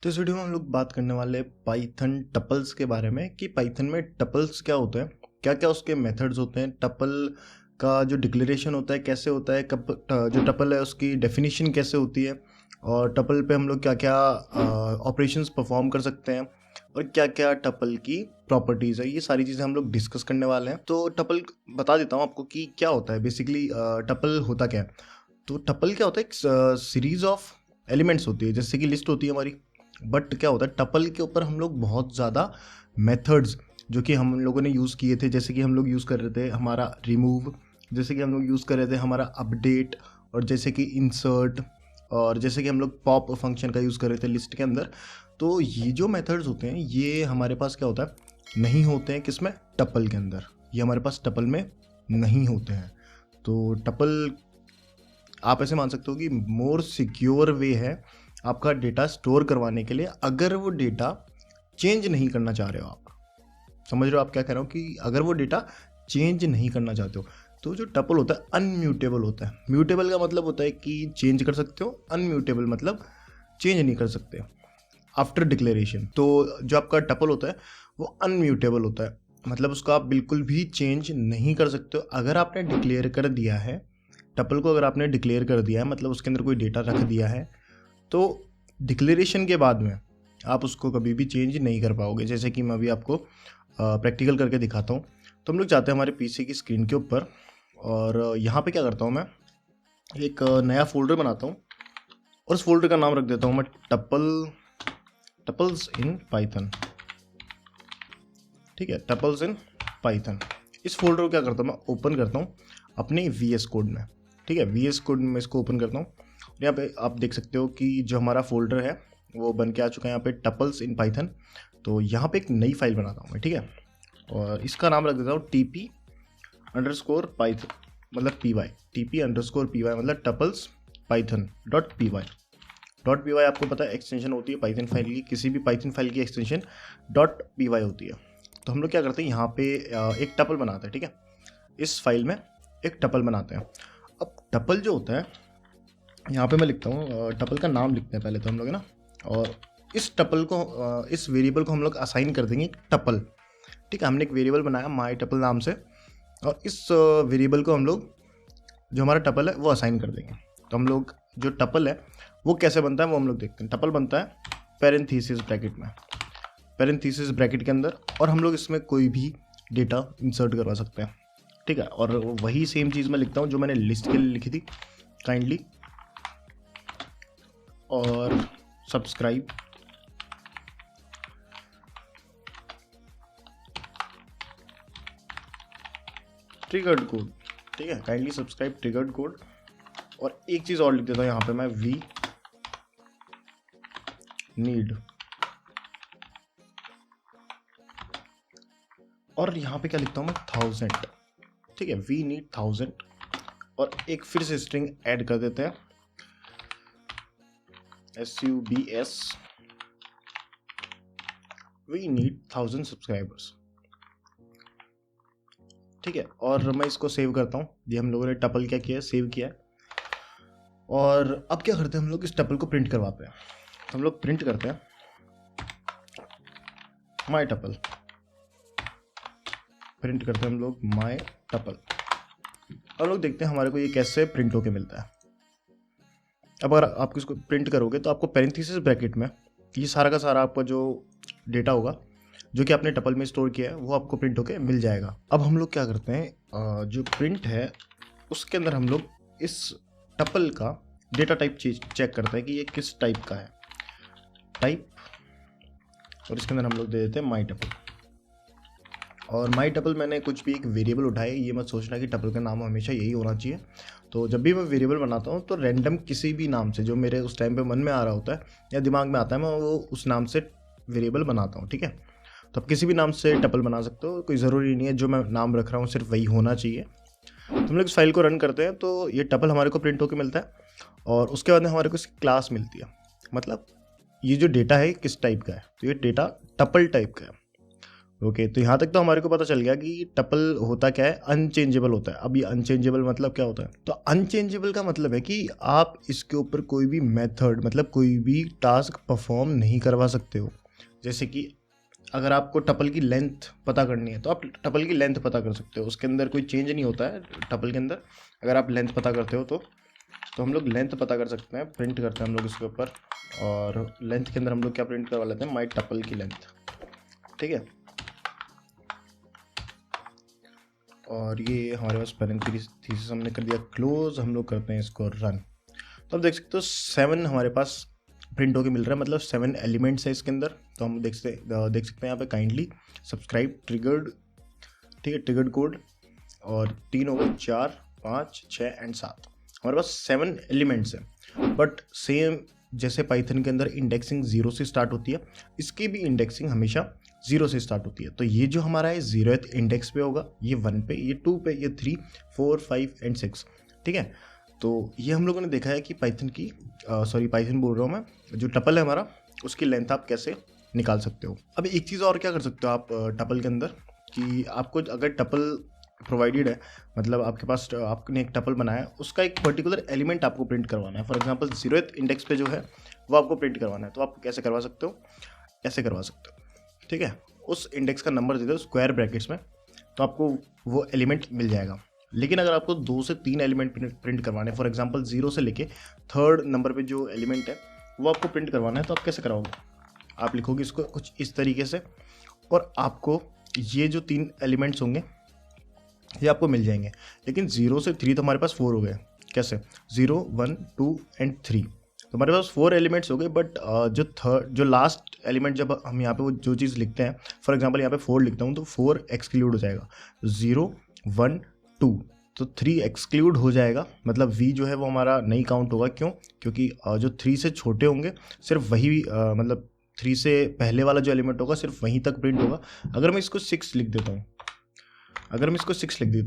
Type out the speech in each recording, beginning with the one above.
तो इस वीडियो में हम लोग बात करने वाले पाइथन टपल्स के बारे में कि पाइथन में टपल्स क्या होते हैं, क्या क्या उसके मेथड्स होते हैं, टपल का जो डिक्लेरेशन होता है कैसे होता है, कब जो टपल है उसकी डेफिनेशन कैसे होती है, और टपल पे हम लोग क्या क्या ऑपरेशंस परफॉर्म कर सकते हैं, और क्या क्या टपल की प्रॉपर्टीज़ है। ये सारी चीज़ें हम लोग डिस्कस करने वाले हैं। तो टपल बता देता हूँ आपको कि क्या होता है। बेसिकली टपल होता क्या है। तो टपल क्या होता है, एक सीरीज ऑफ एलिमेंट्स होती है, जैसे कि लिस्ट होती है हमारी। बट क्या होता है, टपल के ऊपर हम लोग बहुत ज़्यादा मेथड्स जो कि हम लोगों ने यूज़ किए थे, जैसे कि हम लोग यूज़ कर रहे थे हमारा रिमूव, जैसे कि हम लोग यूज़ कर रहे थे हमारा अपडेट, और जैसे कि इंसर्ट, और जैसे कि हम लोग पॉप फंक्शन का यूज़ कर रहे थे लिस्ट के अंदर। तो ये जो मेथड्स होते हैं ये हमारे पास क्या होता है, नहीं होते हैं किसमें, टपल के अंदर। ये हमारे पास टपल में नहीं होते हैं। तो टपल आप ऐसे मान सकते हो कि मोर सिक्योर वे है आपका डेटा स्टोर करवाने के लिए, अगर वो डेटा चेंज नहीं करना चाह रहे हो आप। समझ रहे हो आप क्या कह रहा हूँ, कि अगर वो डेटा चेंज नहीं करना चाहते हो तो जो टपल होता है अनम्यूटेबल होता है। म्यूटेबल का मतलब होता है कि चेंज कर सकते हो, अनम्यूटेबल मतलब चेंज नहीं कर सकते आफ्टर डिक्लेरेशन। तो जो आपका टपल होता है वो अनम्यूटेबल होता है, मतलब उसको आप बिल्कुल भी चेंज नहीं कर सकते हो। अगर आपने डिक्लेयर कर दिया है टपल को, अगर आपने डिक्लेयर कर दिया है मतलब उसके अंदर कोई डेटा रख दिया है, तो डिक्लेरेशन के बाद में आप उसको कभी भी चेंज नहीं कर पाओगे। जैसे कि मैं अभी आपको प्रैक्टिकल करके दिखाता हूँ। तो हम लोग जाते हैं हमारे पीसी की स्क्रीन के ऊपर, और यहाँ पे क्या करता हूँ, मैं एक नया फोल्डर बनाता हूँ, और उस फोल्डर का नाम रख देता हूँ मैं टपल्स इन पाइथन। ठीक है, टपल्स इन पाइथन। इस फोल्डर को क्या करता हूँ, मैं ओपन करता हूँ अपने VS कोड में। ठीक है, VS कोड में इसको ओपन करता हूँ। यहाँ पे आप देख सकते हो कि जो हमारा फोल्डर है वो बन के आ चुका है यहाँ पे, टपल्स इन पाइथन। तो यहाँ पे एक नई फाइल बनाता हूँ मैं। ठीक है, और इसका नाम रख देता हूँ TP_Python मतलब PY, TP_PY मतलब टपल्स पाइथन .py। .py आपको पता है एक्सटेंशन होती है पाइथन फाइल की, किसी भी पाइथन फाइल की एक्सटेंशन .py होती है। तो हम लोग क्या करते हैं, यहाँ पे एक टपल बनाते हैं। ठीक है, इस फाइल में एक टपल बनाते हैं। अब टपल जो होता है, यहाँ पे मैं लिखता हूँ, टपल का नाम लिखते हैं पहले तो हम लोग, है ना। और इस टपल को इस वेरिएबल को हम लोग असाइन कर देंगे एक टपल। ठीक है, हमने एक वेरिएबल बनाया माई टपल नाम से, और इस वेरिएबल को हम लोग जो हमारा टपल है वो असाइन कर देंगे। तो हम लोग जो टपल है वो कैसे बनता है वो हम लोग देखते हैं। टपल बनता है पैरेंथेसिस ब्रैकेट में, पैरेंथेसिस ब्रैकेट के अंदर, और हम लोग इसमें कोई भी डेटा इंसर्ट करवा सकते हैं। ठीक है, और वही सेम चीज़ मैं लिखता हूँ जो मैंने लिस्ट के लिए लिखी थी, काइंडली और सब्सक्राइब ट्रिगर्ड कोड। ठीक है, काइंडली सब्सक्राइब ट्रिगर्ड कोड। और एक चीज़ और लिख देता हूँ यहाँ पे मैं, वी नीड, और यहाँ पे क्या लिखता हूँ मैं, 1000। ठीक है, वी नीड 1000, और एक फिर से स्ट्रिंग ऐड कर देते हैं, SUBS, वी नीड 1000 सब्सक्राइबर्स। ठीक है, और मैं इसको सेव करता हूँ। ये हम लोगों ने टपल क्या किया है, सेव किया है। और अब क्या करते हैं, हम लोग इस टपल को प्रिंट करवाते हैं। हम लोग प्रिंट करते हैं माई टपल, प्रिंट करते हैं हम लोग माई टपल। हम लोग देखते हैं हमारे को ये कैसे प्रिंट होके मिलता है। अब अगर आप इसको प्रिंट करोगे तो आपको पैरेंथेसिस ब्रैकेट में ये सारा का सारा आपका जो डेटा होगा जो कि आपने टपल में स्टोर किया है वो आपको प्रिंट होके मिल जाएगा। अब हम लोग क्या करते हैं, जो प्रिंट है उसके अंदर हम लोग इस टपल का डेटा टाइप चेक करते हैं कि ये किस टाइप का है, टाइप, और इसके अंदर हम लोग दे देते हैं माई टपल। और माई टपल मैंने कुछ भी एक वेरिएबल उठाया, ये मत सोचना कि टपल का नाम हमेशा यही होना चाहिए। तो जब भी मैं वेरिएबल बनाता हूँ तो रैंडम किसी भी नाम से जो मेरे उस टाइम पे मन में आ रहा होता है या दिमाग में आता है, मैं वो उस नाम से वेरिएबल बनाता हूँ। ठीक है, तो आप किसी भी नाम से टपल बना सकते हो, कोई ज़रूरी नहीं है जो मैं नाम रख रहा हूँ सिर्फ वही होना चाहिए। तो हम लोग इस फाइल को रन करते हैं तो ये टपल हमारे को प्रिंट होकर मिलता है, और उसके बाद में हमारे को इसकी क्लास मिलती है। मतलब ये जो डेटा है किस टाइप का है, तो ये डेटा टपल टाइप का है। ओके, तो यहाँ तक तो हमारे को पता चल गया कि टपल होता क्या है, अनचेंजेबल होता है। अब ये अनचेंजेबल मतलब क्या होता है? तो अनचेंजेबल का मतलब है कि आप इसके ऊपर कोई भी मेथड मतलब कोई भी टास्क परफॉर्म नहीं करवा सकते हो। जैसे कि अगर आपको टपल की लेंथ पता करनी है तो आप टपल की लेंथ पता कर सकते हो, उसके अंदर कोई चेंज नहीं होता है टपल के अंदर। अगर आप लेंथ पता करते हो तो हम लोग लेंथ पता कर सकते हैं, प्रिंट करते हैं हम लोग इसके ऊपर, और लेंथ के अंदर हम लोग क्या प्रिंट करवा लेते हैं, माई टपल की लेंथ। ठीक है, और ये हमारे पास पैरेंथेसिस हमने कर दिया क्लोज, हम लोग करते हैं इसको रन। तो आप देख सकते हो 7 हमारे पास प्रिंट होके मिल रहा है, मतलब 7 एलिमेंट्स है इसके अंदर। तो हम देख सकते हैं यहाँ पे काइंडली सब्सक्राइब ट्रिगर्ड, ठीक है, ट्रिगर्ड कोड, और 3 हो गए, 4 5 6 एंड 7, हमारे पास 7 एलिमेंट्स हैं। बट सेम जैसे पाइथन के अंदर इंडेक्सिंग 0 से स्टार्ट होती है, इसकी भी इंडेक्सिंग हमेशा 0 से स्टार्ट होती है। तो ये जो हमारा है 0th इंडेक्स पे होगा, ये 1 पे, ये 2 पे, ये 3 4 5 एंड 6। ठीक है, तो ये हम लोगों ने देखा है कि पाइथन की पाइथन बोल रहा हूँ मैं, जो टपल है हमारा, उसकी लेंथ आप कैसे निकाल सकते हो। अब एक चीज़ और क्या कर सकते हो आप टपल के अंदर, कि आपको अगर टपल प्रोवाइडेड है, मतलब आपके पास आपने एक टपल बनाया है, उसका एक पर्टिकुलर एलिमेंट आपको प्रिंट करवाना है। फॉर एग्जांपल 0th इंडेक्स पे जो है वो आपको प्रिंट करवाना है, तो आप कैसे करवा सकते हो, ऐसे करवा सकते हो। ठीक है, उस इंडेक्स का नंबर दे दो स्क्वायर ब्रैकेट्स में, तो आपको वो एलिमेंट मिल जाएगा। लेकिन अगर आपको 2 से 3 एलिमेंट प्रिंट करवाने हैं, फॉर एग्जांपल 0 से लेके 3rd नंबर पे जो एलिमेंट है वो आपको प्रिंट करवाना है, तो आप कैसे कराओगे? आप लिखोगे इसको कुछ इस तरीके से, और आपको ये जो 3 एलिमेंट्स होंगे ये आपको मिल जाएंगे। लेकिन 0 से 3 तो हमारे पास 4 हो गए, कैसे? 0 1 2 एंड 3, तो हमारे पास 4 एलिमेंट्स हो गए। बट जो लास्ट एलिमेंट जब हम यहाँ पे वो जो चीज़ लिखते हैं, फॉर एग्जांपल यहाँ पे 4 लिखता हूँ तो 4 एक्सक्लूड हो जाएगा, 0 1 2, तो 3 एक्सक्लूड हो जाएगा, मतलब v जो है वो हमारा नहीं काउंट होगा। क्यों? क्योंकि जो 3 से छोटे होंगे सिर्फ वही मतलब 3 से पहले वाला जो एलिमेंट होगा सिर्फ वहीं तक प्रिंट होगा। अगर मैं इसको 6 लिख देता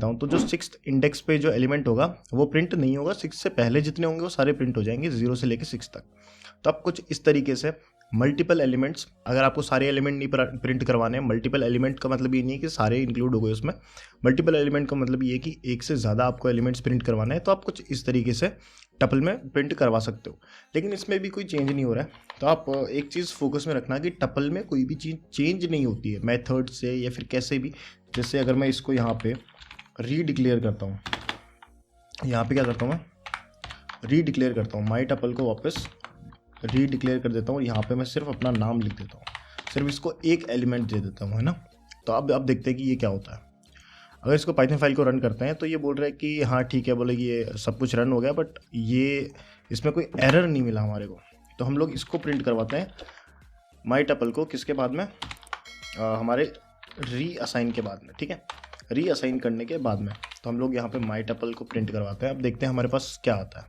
हूँ, तो जो 6th इंडेक्स पे जो एलिमेंट होगा वो प्रिंट नहीं होगा, 6 से पहले जितने होंगे वो सारे प्रिंट हो जाएंगे 0 से लेके 6 तक। तो आप कुछ इस तरीके से मल्टीपल एलिमेंट्स, अगर आपको सारे एलिमेंट नहीं प्रिंट करवाने हैं, मल्टीपल एलिमेंट का मतलब ये नहीं है कि सारे इंक्लूड हो गए उसमें, मल्टीपल एलिमेंट का मतलब ये है कि एक से ज़्यादा आपको एलिमेंट्स प्रिंट करवाना है, तो आप कुछ इस तरीके से टपल में प्रिंट करवा सकते हो। लेकिन इसमें भी कोई चेंज नहीं हो रहा है, तो आप एक चीज़ फोकस में रखना कि टपल में कोई भी चीज़ चेंज नहीं होती है मेथड से या फिर कैसे भी। जैसे अगर मैं इसको यहाँ पे रीडिक्लेयर करता हूँ, यहाँ पे क्या करता हूँ मैं, रीडिक्लेयर करता हूँ, माई टपल को वापस रीडिक्लेयर कर देता हूँ, यहाँ पे मैं सिर्फ अपना नाम लिख देता हूँ, सिर्फ इसको एक एलिमेंट दे देता हूँ, है ना। तो अब देखते हैं कि ये क्या होता है। अगर इसको पाइथन फाइल को रन करते हैं तो ये बोल रहा है कि हाँ ठीक है, बोले कि ये सब कुछ रन हो गया, बट ये इसमें कोई एरर नहीं मिला हमारे को। तो हम लोग इसको प्रिंट करवाते हैं माई टपल को, किसके बाद में, हमारे रीअसाइन के बाद में। ठीक है, रीअसाइन करने के बाद में तो हम लोग यहाँ पे माई टपल को प्रिंट करवाते हैं। अब देखते हैं हमारे पास क्या आता है।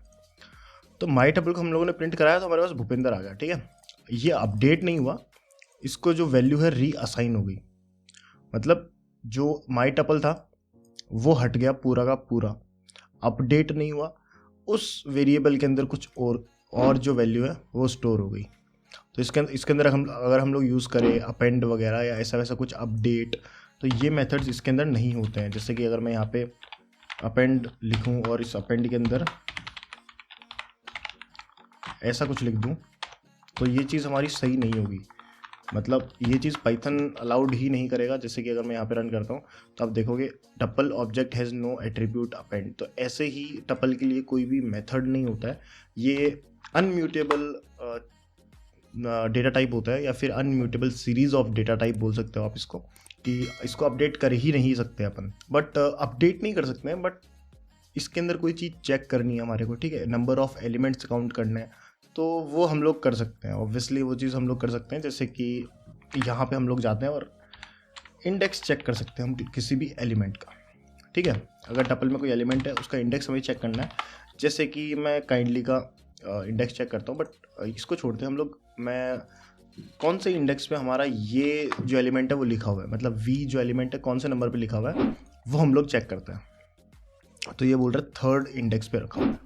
तो माई टपल को हम लोगों ने प्रिंट कराया तो हमारे पास भूपेंद्र आ गया। ठीक है, ये अपडेट नहीं हुआ, इसको जो वैल्यू है रीअसाइन हो गई, मतलब जो माई टपल था वो हट गया पूरा का पूरा, अपडेट नहीं हुआ, उस वेरिएबल के अंदर कुछ और जो वैल्यू है वो स्टोर हो गई। तो इसके अंदर अगर हम लोग यूज़ करें अपेंड वगैरह या ऐसा वैसा कुछ अपडेट, तो ये मेथड्स इसके अंदर नहीं होते हैं। जैसे कि अगर मैं यहाँ पे अपेंड लिखूँ और इस अपेंड के अंदर ऐसा कुछ लिख दूँ, तो ये चीज़ हमारी सही नहीं होगी, मतलब ये चीज़ पाइथन अलाउड ही नहीं करेगा। जैसे कि अगर मैं यहाँ पे रन करता हूँ तो आप देखोगे tuple object has no attribute append, तो ऐसे ही टपल के लिए कोई भी मेथड नहीं होता है, ये अनम्यूटेबल डेटा टाइप होता है, या फिर अनम्यूटेबल सीरीज ऑफ डेटा टाइप बोल सकते हो आप इसको, कि इसको अपडेट कर ही नहीं सकते अपन। बट अपडेट नहीं कर सकते हैं, बट इसके अंदर कोई चीज़ चेक करनी है हमारे को, ठीक है, नंबर ऑफ एलिमेंट्स काउंट करने हैं, तो वो हम लोग कर सकते हैं। ऑब्वियसली वो चीज़ हम लोग कर सकते हैं, जैसे कि यहाँ पे हम लोग जाते हैं और इंडेक्स चेक कर सकते हैं हम किसी भी एलिमेंट का। ठीक है, अगर टपल में कोई एलिमेंट है उसका इंडेक्स हमें चेक करना है। जैसे कि मैं काइंडली का इंडेक्स चेक करता हूँ, बट इसको छोड़ते हैं हम लोग। मैं कौन से इंडेक्स पे हमारा ये जो एलिमेंट है वो लिखा हुआ है, मतलब v जो एलिमेंट है कौन से नंबर पे लिखा हुआ है वो हम लोग चेक करते हैं। तो ये बोल रहा है 3rd इंडेक्स पे रखा हुआ है,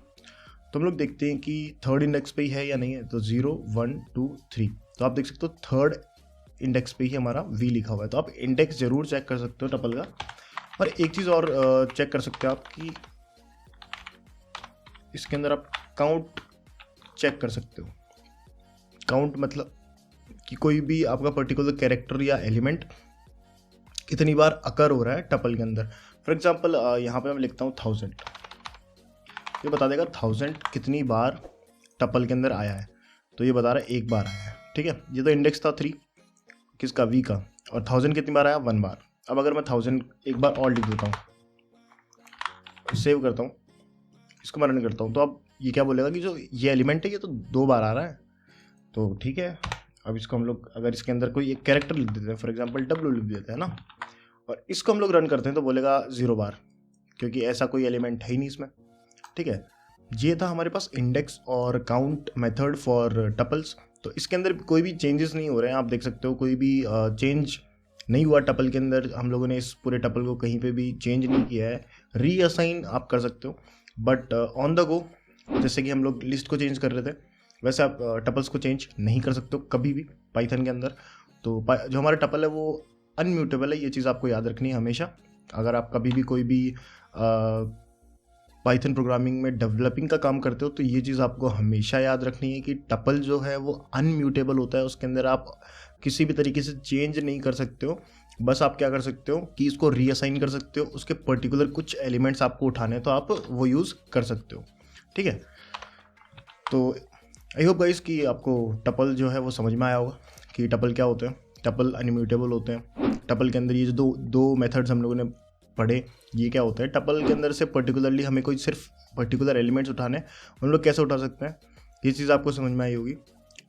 तो हम लोग देखते हैं कि 3rd इंडेक्स पे ही है या नहीं है। तो 0 1 2 3, तो आप देख सकते हो 3rd इंडेक्स पे ही हमारा वी लिखा हुआ है। तो आप इंडेक्स ज़रूर चेक कर सकते हो टपल का। और एक चीज़ और चेक कर सकते हो आप कि इसके अंदर आप काउंट चेक कर सकते हो। काउंट मतलब कि कोई भी आपका पर्टिकुलर कैरेक्टर या एलिमेंट कितनी बार अकर हो रहा है टपल के अंदर। फॉर एग्जांपल यहाँ पे मैं लिखता हूँ 1000, ये बता देगा 1000 कितनी बार टपल के अंदर आया है। तो ये बता रहा है एक बार आया है, ठीक है। ये तो इंडेक्स था 3 किसका, वी का, और 1000 कितनी बार आया, 1 बार। अब अगर मैं 1000 एक बार और लिख देता हूँ, सेव करता हूँ, इसको मैं रन करता हूँ, तो अब ये क्या बोलेगा कि जो ये एलिमेंट है ये तो 2 बार आ रहा है। तो ठीक है, अब इसको हम लोग अगर इसके अंदर कोई एक कैरेक्टर लिख देते हैं, फॉर एग्जांपल डब्ल्यू लिख देते हैं ना, और इसको हम लोग रन करते हैं तो बोलेगा 0 बार, क्योंकि ऐसा कोई एलिमेंट है ही नहीं इसमें, ठीक है। ये था हमारे पास इंडेक्स और काउंट मेथड फॉर टपल्स। तो इसके अंदर कोई भी चेंजेस नहीं हो रहे हैं, आप देख सकते हो कोई भी चेंज नहीं हुआ टपल के अंदर। हम लोगों ने इस पूरे टपल को कहीं पे भी चेंज नहीं किया है। रीअसाइन आप कर सकते हो, बट ऑन द गो जैसे कि हम लोग लिस्ट को चेंज कर रहे थे, वैसे आप टपल्स को चेंज नहीं कर सकते हो कभी भी पाइथन के अंदर। तो जो हमारा टपल है वो अनम्यूटेबल है, ये चीज़ आपको याद रखनी है हमेशा। अगर आप कभी भी कोई भी पाइथन प्रोग्रामिंग में डेवलपिंग का काम करते हो तो ये चीज़ आपको हमेशा याद रखनी है कि टपल जो है वो अनम्यूटेबल होता है, उसके अंदर आप किसी भी तरीके से चेंज नहीं कर सकते हो। बस आप क्या कर सकते हो कि इसको रीअसाइन कर सकते हो, उसके पर्टिकुलर कुछ एलिमेंट्स आपको उठाने हैं तो आप वो यूज़ कर सकते हो, ठीक है। तो आई होप गाइस कि आपको टपल जो है वो समझ में आया होगा कि टपल क्या होते हैं। टपल अनम्यूटेबल होते हैं। टपल के अंदर ये जो दो मेथड्स हम लोगों ने पढ़े, ये क्या होता है, टपल के अंदर से पर्टिकुलरली हमें कोई सिर्फ पर्टिकुलर एलिमेंट्स उठाने, हम लोग कैसे उठा सकते हैं, ये चीज़ आपको समझ में आई होगी।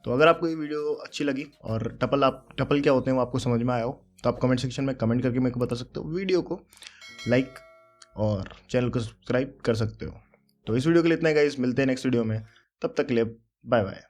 तो अगर आपको ये वीडियो अच्छी लगी और टपल क्या होते हैं वो आपको समझ में आया हो, तो आप कमेंट सेक्शन में कमेंट करके मेरे को बता सकते हो। वीडियो को लाइक और चैनल को सब्सक्राइब कर सकते हो। तो इस वीडियो के लिए इतना ही गाइस, मिलते हैं नेक्स्ट वीडियो में, तब तक के लिए बाय बाय।